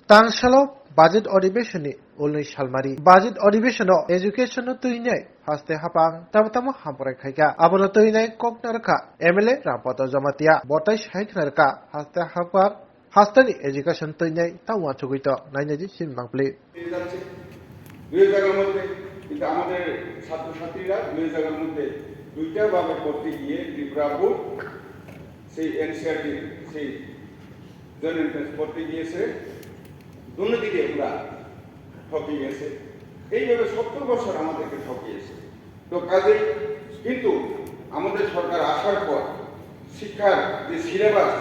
Tangshalo budget अधिवेशननि उल्नि सालमारि budget अधिवेशनाव education तुइनाय हास्ते हापां तामताम हामरायखायगा आबनो तुइनाय ककनारखा MLA Rampat Jamatia बताय सायखनारखा हास्ते हापां हास्तानि education तुइनाय तावा चुगित नायनायदि सिनबांप्ले দুই জায়গার মধ্যে কিন্তু আমাদের ছাত্রছাত্রীরা দুই জায়গার মধ্যে দুইটা ভাবে করতে গিয়ে ত্রিপুরা বোর্ড সেই এনসিআরটি সেই জয়েন্ট এন্ট্রান্স করতে গিয়েছে দুর্নীতিকে ওরা ঠকিয়ে গেছে এইভাবে 70 বছর আমাদেরকে ঠকিয়েছে তো কাজে কিন্তু আমাদের সরকার আসার পর শিক্ষার যে সিলেবাস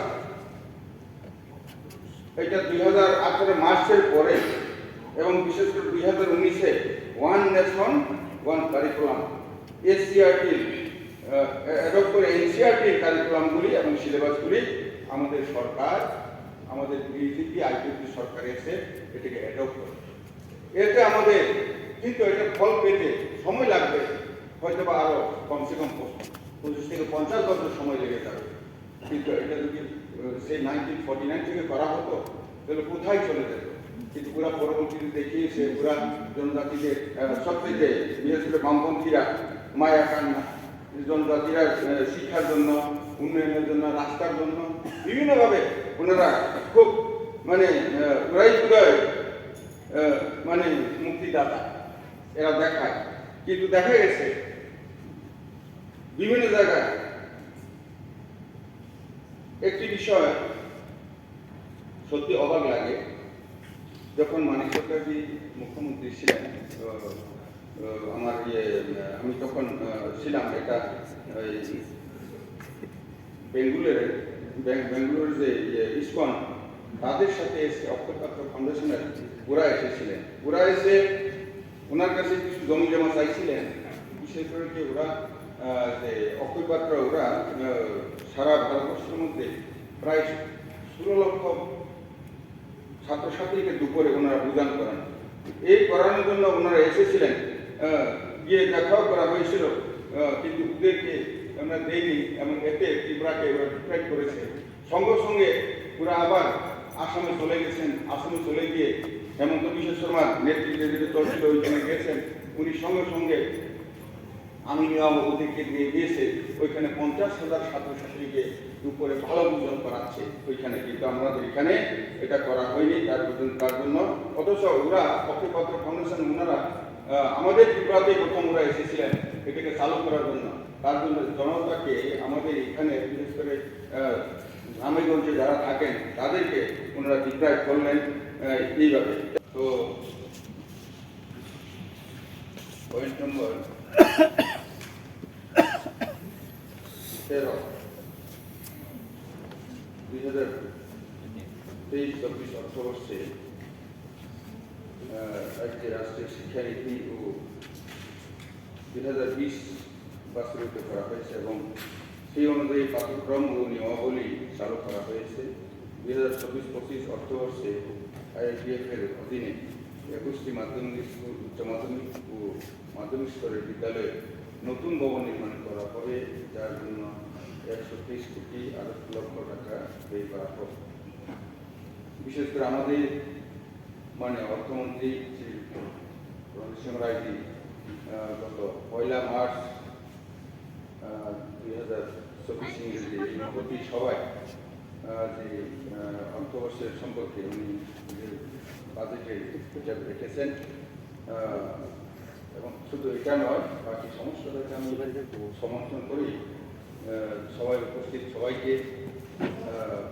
এটা 2018 মার্চের পরে এবং বিশেষ করে 2019-এ one nation one curriculum SCERT adopt করে এনসিআরটি কারিকুলামগুলি এবং সিলেবাসগুলি আমাদের সরকার আমাদের বিজেপি আইপিপি সরকার এসে এটাকে অ্যাডপ্ট করে এতে আমাদের কিন্তু এটা ফল পেতে সময় লাগবে হয়তো বা আরো কমসে কম 25 থেকে 50 বছর সময় লেগে যাবে কিন্তু এটা যদি সেই 1949 থেকে করা হতো তাহলে কোথায় চলে যেত কিন্তু পুরা পরবর্তীতে দেখিয়েছে পুরা জনজাতিদের সবথেকে বিশেষ করে বামপন্থীরা মায়া কান্না জনজাতিরা শিক্ষার জন্য উন্নয়নের জন্য রাস্তার জন্য বিভিন্নভাবে ওনারা খুব মানে মানে মুক্তিদাতা এরা দেখায় কিন্তু দেখা গেছে বিভিন্ন জায়গায় একটি বিষয় সত্যি অবাক লাগে যখন মানিক সরকারজি মুখ্যমন্ত্রী ছিলেন আমার আমি তখন ছিলাম এটা বেঙ্গুলোর যে ইসকন তাদের সাথে এসে অক্ষয় পাত্র ফাউন্ডেশনের ওরা এসেছিলেন ওরা এসে ওনার কাছে কিছু জমি জমা চাইছিলেন বিশেষ করে কি ওরা যে অক্ষয় পাত্র ওরা সারা ভারতবর্ষের মধ্যে প্রায় 16 লক্ষ ছাত্রছাত্রীকে দুপুরে ওনারা বুঝান করেন এই করানোর জন্য ওনারা এসেছিলেন গিয়ে দেখাও করা হয়েছিল কিন্তু ওদেরকে আমরা দেইনি এবং এতে ত্রিপুরাকে ওরা ডিপ্রাইভ করেছে সঙ্গে সঙ্গে ওরা আবার আসামে চলে গেছেন আসামে চলে গিয়ে হেমন্ত বিশ্ব শর্মার নেতৃত্বে যেটা চলছিল ওইখানে গেছেন উনি সঙ্গে সঙ্গে আমি নিয়ম ওদেরকে দিয়ে দিয়েছে ওইখানে 50,000 ছাত্রছাত্রীকে দুপুরে ভালো ভোজন করাচ্ছে ওইখানে কিন্তু আমাদের এখানে এটা করা হয়নি তার জন্য অথচ ওরা অক্ষয়পাত্র ফাউন্ডেশন ওনারা আমাদের ত্রিপুরাতে প্রথম ওরা এসেছিলেন এটাকে চালু করার জন্য তার জন্য জনতাকে আমাদের এখানে বিশেষ করে গ্রামেগঞ্জে যারা থাকেন তাদেরকে ওনারা ডিপ্রাইভ করলেন এইভাবে তো পয়েন্ট নম্বর 13 2023-24 অর্থবর্ষে একটি রাষ্ট্রীয় শিক্ষানীতি ও 2020 বাস্তবায়িত করা হয়েছে এবং সেই অনুযায়ী পাঠ্যক্রম ও নিয়মাবলী চালু করা হয়েছে 2024-25 অর্থবর্ষে IITF এর অধীনে 21টি মাধ্যমিক স্কুল উচ্চ মাধ্যমিক ও মাধ্যমিক স্তরের বিদ্যালয়ে নতুন ভবন নির্মাণ করা হবে যার জন্য 130 কোটি 8 লক্ষ টাকা ব্যয় করা হবে বিশেষ করে আমাদের মানে অর্থমন্ত্রী শ্রী রণজিৎ রায়জি গত 1 মার্চ 2024 ইংরেজি প্রতি সভায় যে অর্থবর্ষের সম্পর্কে উনি বাজেটে রেখেছেন এবং শুধু এটা নয় বাকি সমস্যাটাকে আমি সমর্থন করি সবাই উপস্থিত সবাইকে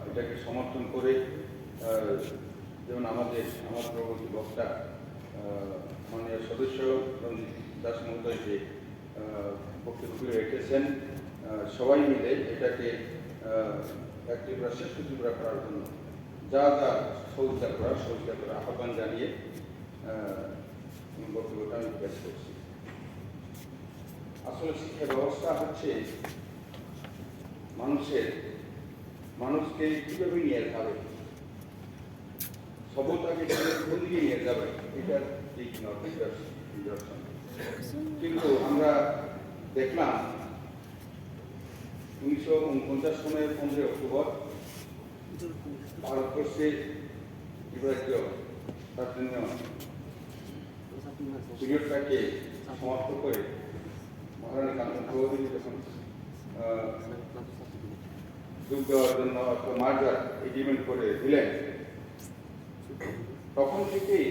এটাকে সমর্থন করে যেমন আমার পরবর্তী বক্তা মাননীয় সদস্য রঞ্জিত দাস মহোদয় যে বক্তব্য রেখেছেন সবাই মিলে এটাকে এক ত্রিপুরা শ্রেষ্ঠ ত্রিপুরা করার জন্য যা যা সহযোগিতা করার আহ্বান জানিয়ে বক্তব্যটা আমি পেশ করছি আসলে শিক্ষা ব্যবস্থা হচ্ছে মানুষকে কিভাবে নিয়ে যাবে সভ্যতাকে কোন দিকে নিয়ে যাবে এটা ঠিক নিদর্শন কিন্তু আমরা দেখলাম 1949 সনের 15 অক্টোবর ভারতবর্ষে বিভাগীয় তার জন্য পিরিয়ডটাকে সমাপ্ত করে মহারানী কাঞ্চন চৌধুরী যখন যোগ দেওয়ার জন্য একটা মার্জার এগ্রিমেন্ট করে দিলেন, তখন থেকেই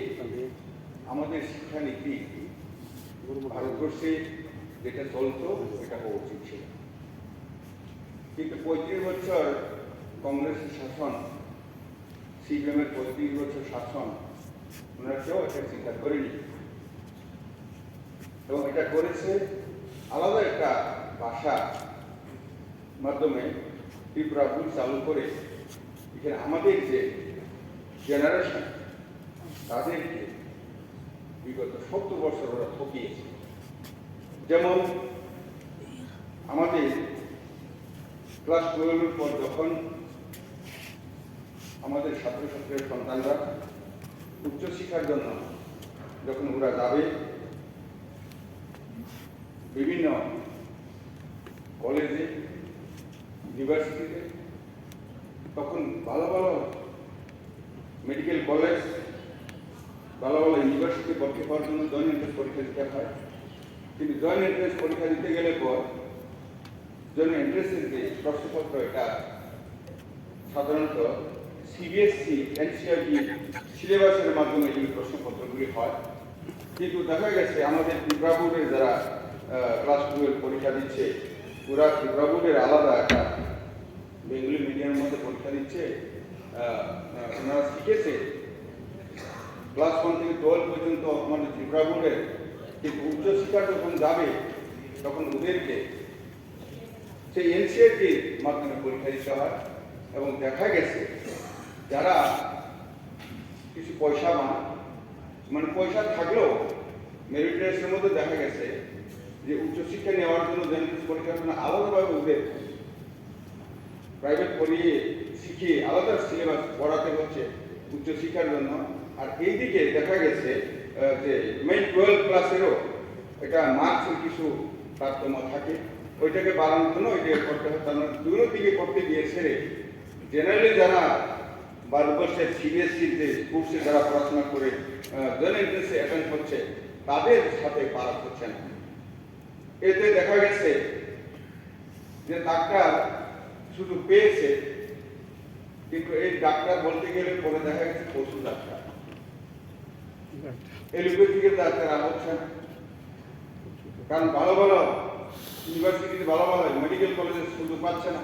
আমাদের শিক্ষানীতি ভারতবর্ষে যেটা চলতো এটা হওয়া উচিত ছিল। কিন্তু 35 বছর কংগ্রেসের শাসন, সিপিএমের 35 বছর শাসন, ওনারা কেউ এটা স্বীকার করেনি এবং এটা করেছে আলাদা একটা ভাষা মাধ্যমে ত্রিপুরা ভুল চালু করে এখানে আমাদের যে জেনারেশন তাদেরকে বিগত 70 বছর ওরা ঠকিয়েছে। যেমন আমাদের ক্লাস 12 পর যখন আমাদের ছাত্রছাত্রীর সন্তানরা উচ্চশিক্ষার জন্য যখন ওরা যাবে বিভিন্ন কলেজে, ইউনিভার্সিটিতে, তখন ভালো ভালো মেডিকেল কলেজ, ভালো ভালো ইউনিভার্সিটি ভর্তি হওয়ার জন্য জয়েন্ট এন্ট্রান্স পরীক্ষা দিতে হয়। কিন্তু জয়েন্ট এন্ট্রান্স পরীক্ষা দিতে গেলে পর জয়েন্ট এন্ট্রান্সের যে প্রশ্নপত্র, এটা সাধারণত সিবিএসসি, এনসিইআরটি সিলেবাসের মাধ্যমে এই প্রশ্নপত্রগুলি হয়। কিন্তু দেখা গেছে আমাদের ত্রিপুরা বোর্ডের যারা ক্লাস 12 পরীক্ষা দিচ্ছে, ওরা ত্রিপুরা বোর্ডের আলাদা একটা বেঙ্গলি মিডিয়ামের মধ্যে পরীক্ষা দিচ্ছে। ওনারা শিখেছে ক্লাস 1 থেকে 12 পর্যন্ত আমাদের ত্রিপুরা বোর্ডের, কিন্তু উচ্চশিক্ষা যখন যাবে তখন ওদেরকে সেই এনসিইআরটির মাধ্যমে পরীক্ষা দিতে হয়। এবং দেখা গেছে যারা কিছু পয়সা মানে পয়সা থাকলেও মেরিট লিস্টের মধ্যে দেখা গেছে যে উচ্চশিক্ষা নেওয়ার জন্য জেনারেল পরীক্ষার জন্য আলাদাভাবে ওদের প্রাইভেট পড়িয়ে শিখিয়ে আলাদা সিলেবাস পড়াতে হচ্ছে উচ্চশিক্ষার জন্য। আর এইদিকে দেখা গেছে যে মেইন 12 ক্লাসেরও এটা মার্কসের কিছু তারতম্য থাকে, ওইটাকে বাড়ানোর জন্য ওইটাকে করতে হয়। তার মানে দুটো দিকে করতে গিয়ে ছেড়ে জেনারেলি যারা ভারতবর্ষের সিবিএসসির যে কোর্সে যারা পড়াশোনা করে জয়েন্ট এন্ট্রান্সে অ্যাটেন্ড করছে তাদের সাথে পারা হচ্ছে না। এতে দেখা গেছে যে ডাক্তার শুধু পেয়েছে, কিন্তু এই ডাক্তার বলতে গেলে পরে দেখা গেছে পশু ডাক্তার, এলোপ্যাথিকের ডাক্তার হচ্ছে না। কারণ ভালো ভালো ইউনিভার্সিটিতে ভালো ভালো মেডিকেল কলেজে সুযোগ পাচ্ছে না।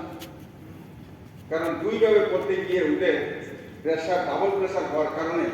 কারণ দুইভাবে পড়তে গিয়ে ওদের প্রেশার, ডাবল প্রেশার হওয়ার কারণে